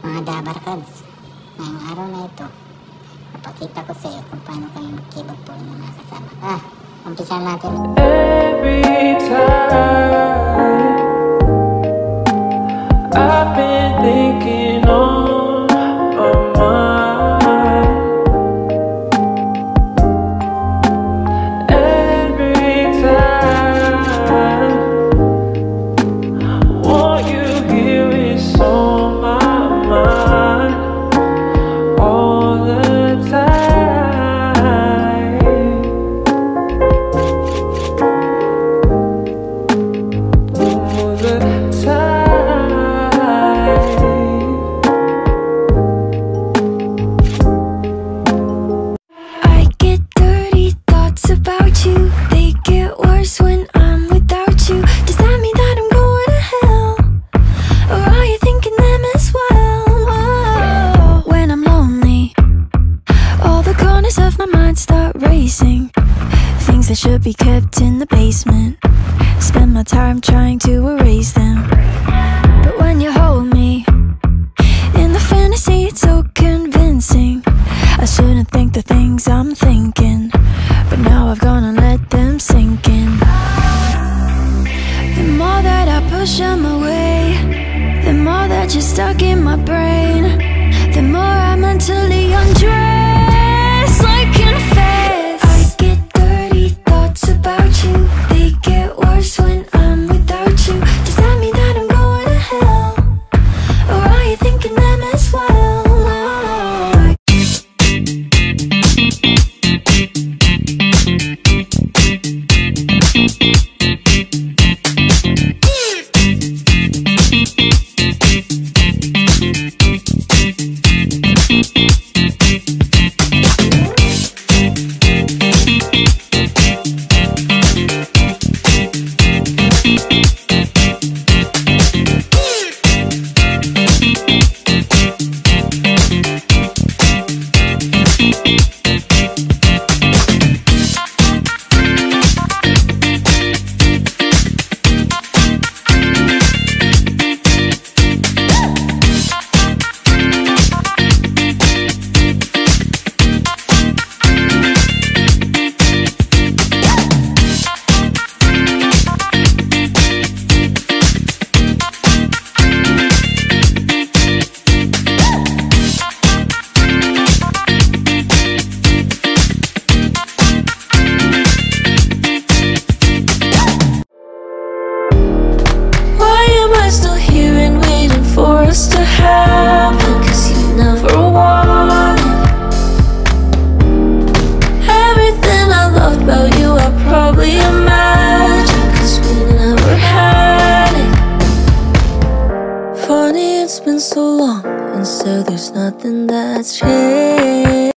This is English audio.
Mga Dabarkads, ngayong araw na ito, napakita ko sa iyo kung paano kami mag-keyboard pool ng mga kasama. Umpisan natin. Every time I've been thinking on my mind. Every time what you hear is on my mind all the time. All the time. I get dirty thoughts about you. They get worse when I'm without you. Does that mean that I'm going to hell? Or are you thinking them as well? Whoa. When I'm lonely, all the corners of my mind start racing. Things that should be kept in the basement, spend my time trying to erase them. But when you hold me in the fantasy, it's so convincing. I shouldn't think the things I'm thinking, but now I've gone and let them sink in. The more that I push them away, the more that you're stuck in my brain, the more I mentally undress. Like confess, I get dirty thoughts about you. They get worse when I'm without you. Does that mean that I'm going to hell? Or are you thinking them as well? Us to happen, 'cause you never wanted everything I loved about you. I probably imagined, 'cause we never had it. Funny, it's been so long, and so there's nothing that's changed.